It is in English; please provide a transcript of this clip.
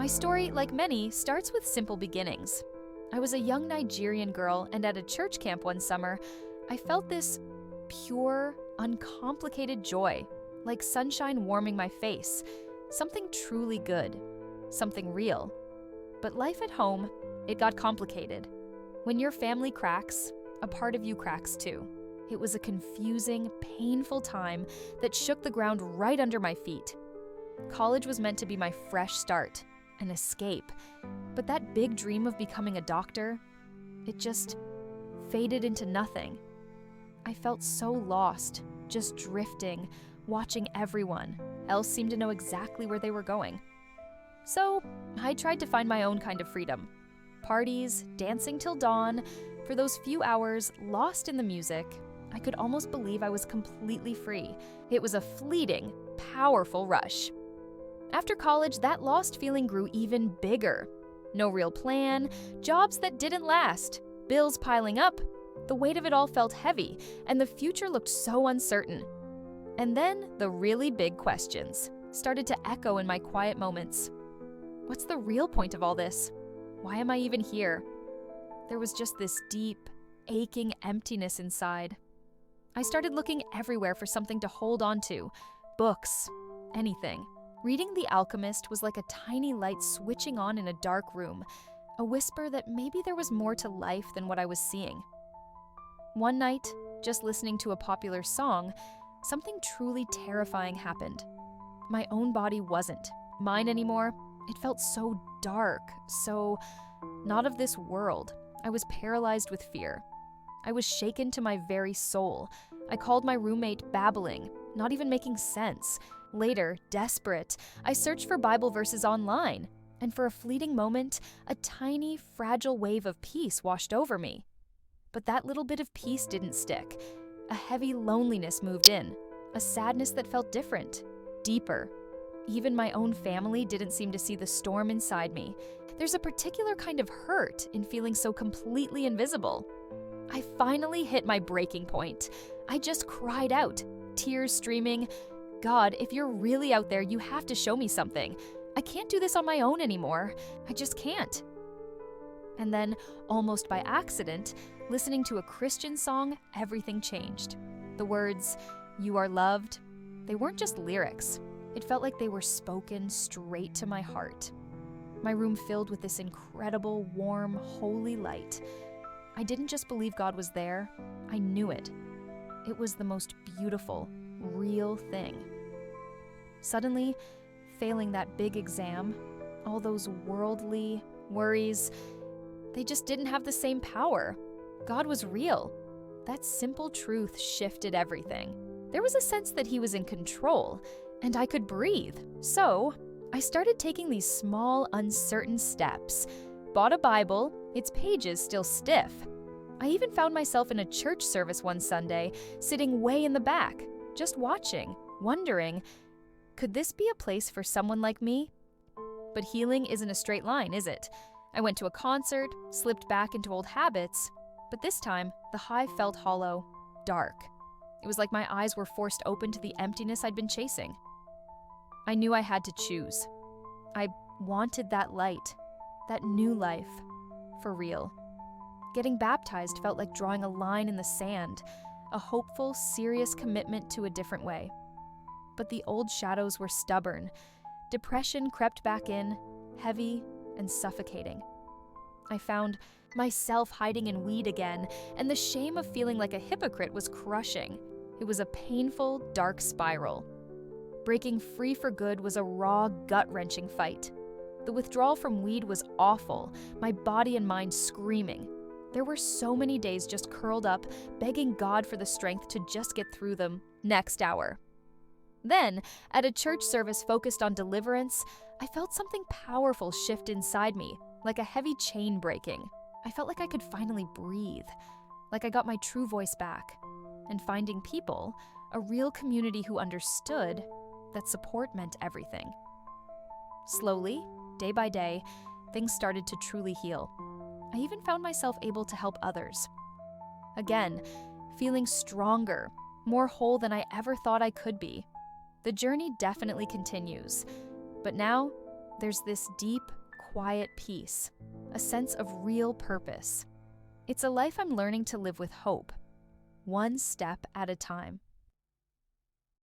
My story, like many, starts with simple beginnings. I was a young Nigerian girl, and at a church camp one summer, I felt this pure, uncomplicated joy, like sunshine warming my face, something truly good, something real. But life at home, it got complicated. When your family cracks, a part of you cracks too. It was a confusing, painful time that shook the ground right under my feet. College was meant to be my fresh start, an escape. But that big dream of becoming a doctor, it just faded into nothing. I felt so lost, just drifting, watching everyone else seem to know exactly where they were going. So I tried to find my own kind of freedom. Parties, dancing till dawn, for those few hours, lost in the music, I could almost believe I was completely free. It was a fleeting, powerful rush. After college, that lost feeling grew even bigger. No real plan, jobs that didn't last, bills piling up. The weight of it all felt heavy, and the future looked so uncertain. And then the really big questions started to echo in my quiet moments. What's the real point of all this? Why am I even here? There was just this deep, aching emptiness inside. I started looking everywhere for something to hold on to. Books, anything. Reading The Alchemist was like a tiny light switching on in a dark room, a whisper that maybe there was more to life than what I was seeing. One night, just listening to a popular song, something truly terrifying happened. My own body wasn't mine anymore. It felt so dark, so not of this world. I was paralyzed with fear. I was shaken to my very soul. I called my roommate babbling, not even making sense. Later, desperate, I searched for Bible verses online, and for a fleeting moment, a tiny, fragile wave of peace washed over me. But that little bit of peace didn't stick. A heavy loneliness moved in, a sadness that felt different, deeper. Even my own family didn't seem to see the storm inside me. There's a particular kind of hurt in feeling so completely invisible. I finally hit my breaking point. I just cried out, tears streaming. God, if you're really out there, you have to show me something. I can't do this on my own anymore. I just can't. And then, almost by accident, listening to a Christian song, everything changed. The words, "You are loved," they weren't just lyrics. It felt like they were spoken straight to my heart. My room filled with this incredible, warm, holy light. I didn't just believe God was there, I knew it. It was the most beautiful, real thing. Suddenly, failing that big exam, all those worldly worries, they just didn't have the same power. God was real. That simple truth shifted everything. There was a sense that He was in control, and I could breathe. So, I started taking these small, uncertain steps. Bought a Bible, its pages still stiff. I even found myself in a church service one Sunday, sitting way in the back, just watching, wondering, could this be a place for someone like me? But healing isn't a straight line, is it? I went to a concert, slipped back into old habits, but this time, the high felt hollow, dark. It was like my eyes were forced open to the emptiness I'd been chasing. I knew I had to choose. I wanted that light, that new life, for real. Getting baptized felt like drawing a line in the sand, a hopeful, serious commitment to a different way. But the old shadows were stubborn. Depression crept back in, heavy and suffocating. I found myself hiding in weed again, and the shame of feeling like a hypocrite was crushing. It was a painful, dark spiral. Breaking free for good was a raw, gut-wrenching fight. The withdrawal from weed was awful, my body and mind screaming. There were so many days just curled up, begging God for the strength to just get through them next hour. Then, at a church service focused on deliverance, I felt something powerful shift inside me, like a heavy chain breaking. I felt like I could finally breathe, like I got my true voice back, and finding people, a real community who understood that support meant everything. Slowly, day by day, things started to truly heal. I even found myself able to help others. Again, feeling stronger, more whole than I ever thought I could be. The journey definitely continues, but now there's this deep, quiet peace, a sense of real purpose. It's a life I'm learning to live with hope, one step at a time.